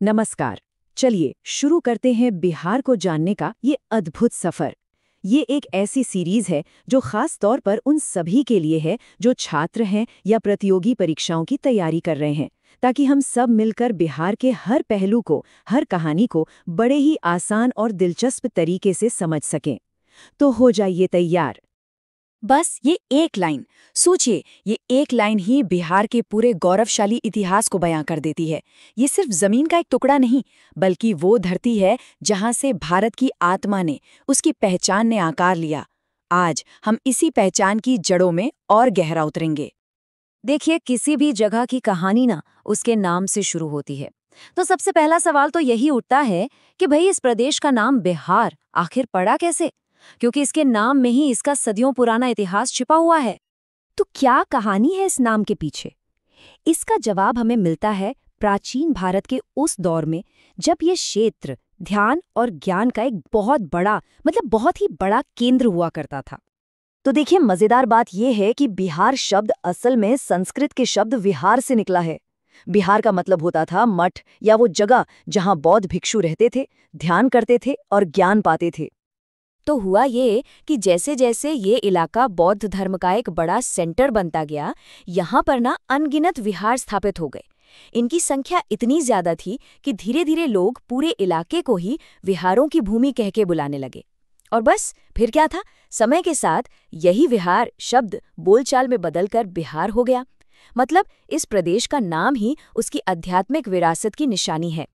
नमस्कार। चलिए शुरू करते हैं बिहार को जानने का ये अद्भुत सफर। ये एक ऐसी सीरीज है जो खास तौर पर उन सभी के लिए है जो छात्र हैं या प्रतियोगी परीक्षाओं की तैयारी कर रहे हैं, ताकि हम सब मिलकर बिहार के हर पहलू को, हर कहानी को बड़े ही आसान और दिलचस्प तरीके से समझ सकें। तो हो जाइए तैयार। बस ये एक लाइन सोचिए, ये एक लाइन ही बिहार के पूरे गौरवशाली इतिहास को बयां कर देती है। ये सिर्फ जमीन का एक टुकड़ा नहीं, बल्कि वो धरती है जहां से भारत की आत्मा ने, उसकी पहचान ने आकार लिया। आज हम इसी पहचान की जड़ों में और गहरा उतरेंगे। देखिए, किसी भी जगह की कहानी ना उसके नाम से शुरू होती है। तो सबसे पहला सवाल तो यही उठता है कि भाई इस प्रदेश का नाम बिहार आखिर पड़ा कैसे, क्योंकि इसके नाम में ही इसका सदियों पुराना इतिहास छिपा हुआ है। तो क्या कहानी है इस नाम के पीछे? इसका जवाब हमें मिलता है प्राचीन भारत के उस दौर में जब ये क्षेत्र ध्यान और ज्ञान का एक बहुत ही बड़ा केंद्र हुआ करता था। तो देखिए, मजेदार बात यह है कि बिहार शब्द असल में संस्कृत के शब्द विहार से निकला है। बिहार का मतलब होता था मठ या वो जगह जहां बौद्ध भिक्षु रहते थे, ध्यान करते थे और ज्ञान पाते थे। तो हुआ ये कि जैसे जैसे ये इलाका बौद्ध धर्म का एक बड़ा सेंटर बनता गया, यहाँ पर ना अनगिनत विहार स्थापित हो गए। इनकी संख्या इतनी ज्यादा थी कि धीरे धीरे लोग पूरे इलाके को ही विहारों की भूमि कह के बुलाने लगे। और बस फिर क्या था, समय के साथ यही विहार शब्द बोलचाल में बदलकर बिहार हो गया। मतलब इस प्रदेश का नाम ही उसकी आध्यात्मिक विरासत की निशानी है।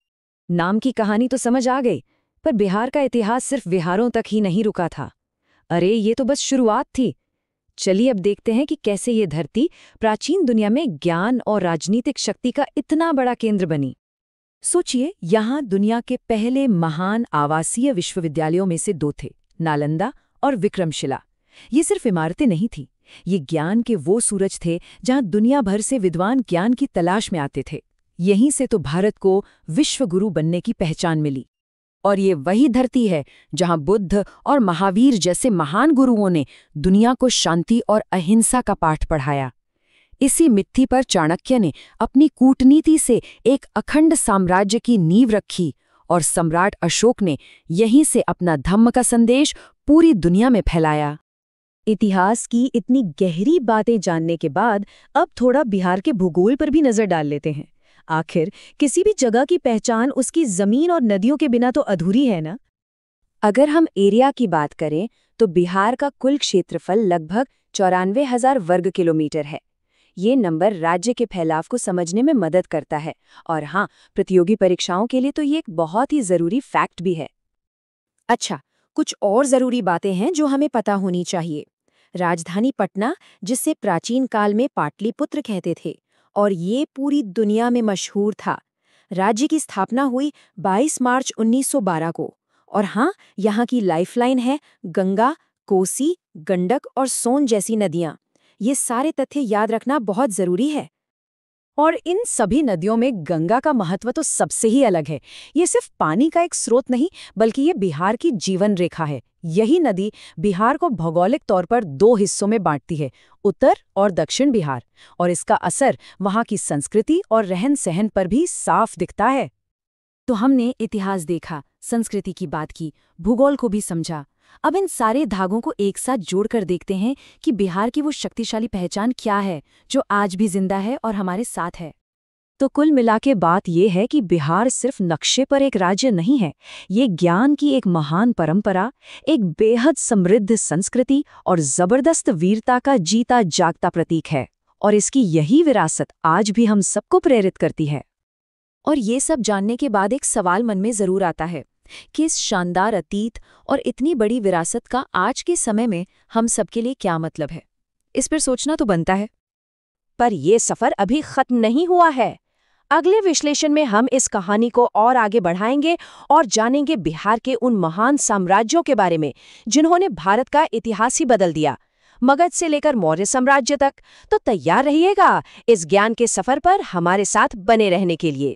नाम की कहानी तो समझ आ गई, पर बिहार का इतिहास सिर्फ विहारों तक ही नहीं रुका था। अरे ये तो बस शुरुआत थी। चलिए अब देखते हैं कि कैसे ये धरती प्राचीन दुनिया में ज्ञान और राजनीतिक शक्ति का इतना बड़ा केंद्र बनी। सोचिए, यहाँ दुनिया के पहले महान आवासीय विश्वविद्यालयों में से 2 थे, नालंदा और विक्रमशिला। ये सिर्फ इमारतें नहीं थीं, ये ज्ञान के वो सूरज थे जहाँ दुनिया भर से विद्वान ज्ञान की तलाश में आते थे। यहीं से तो भारत को विश्वगुरु बनने की पहचान मिली। और ये वही धरती है जहां बुद्ध और महावीर जैसे महान गुरुओं ने दुनिया को शांति और अहिंसा का पाठ पढ़ाया। इसी मिट्टी पर चाणक्य ने अपनी कूटनीति से एक अखंड साम्राज्य की नींव रखी और सम्राट अशोक ने यहीं से अपना धम्म का संदेश पूरी दुनिया में फैलाया। इतिहास की इतनी गहरी बातें जानने के बाद अब थोड़ा बिहार के भूगोल पर भी नजर डाल लेते हैं। आखिर किसी भी जगह की पहचान उसकी जमीन और नदियों के बिना तो अधूरी है ना। अगर हम एरिया की बात करें तो बिहार का कुल क्षेत्रफल लगभग 94,000 वर्ग किलोमीटर है। ये नंबर राज्य के फैलाव को समझने में मदद करता है। और हाँ, प्रतियोगी परीक्षाओं के लिए तो ये एक बहुत ही जरूरी फैक्ट भी है। अच्छा, कुछ और जरूरी बातें हैं जो हमें पता होनी चाहिए। राजधानी पटना, जिसे प्राचीन काल में पाटलिपुत्र कहते थे, और ये पूरी दुनिया में मशहूर था। राज्य की स्थापना हुई 22 मार्च 1912 को। और हाँ, यहाँ की लाइफलाइन है गंगा, कोसी, गंडक और सोन जैसी नदियाँ। ये सारे तथ्य याद रखना बहुत जरूरी है। और इन सभी नदियों में गंगा का महत्व तो सबसे ही अलग है। ये सिर्फ पानी का एक स्रोत नहीं, बल्कि ये बिहार की जीवन रेखा है। यही नदी बिहार को भौगोलिक तौर पर 2 हिस्सों में बांटती है, उत्तर और दक्षिण बिहार। और इसका असर वहाँ की संस्कृति और रहन सहन पर भी साफ दिखता है। तो हमने इतिहास देखा, संस्कृति की बात की, भूगोल को भी समझा। अब इन सारे धागों को एक साथ जोड़कर देखते हैं कि बिहार की वो शक्तिशाली पहचान क्या है जो आज भी जिंदा है और हमारे साथ है। तो कुल मिलाके बात ये है कि बिहार सिर्फ नक्शे पर एक राज्य नहीं है, ये ज्ञान की एक महान परंपरा, एक बेहद समृद्ध संस्कृति और जबरदस्त वीरता का जीता जागता प्रतीक है। और इसकी यही विरासत आज भी हम सबको प्रेरित करती है। और ये सब जानने के बाद एक सवाल मन में जरूर आता है कि इस शानदार अतीत और इतनी बड़ी विरासत का आज के समय में हम सबके लिए क्या मतलब है। इस पर सोचना तो बनता है। पर यह सफर अभी खत्म नहीं हुआ है। अगले विश्लेषण में हम इस कहानी को और आगे बढ़ाएंगे और जानेंगे बिहार के उन महान साम्राज्यों के बारे में जिन्होंने भारत का इतिहास ही बदल दिया, मगध से लेकर मौर्य साम्राज्य तक। तो तैयार रहिएगा इस ज्ञान के सफर पर हमारे साथ बने रहने के लिए।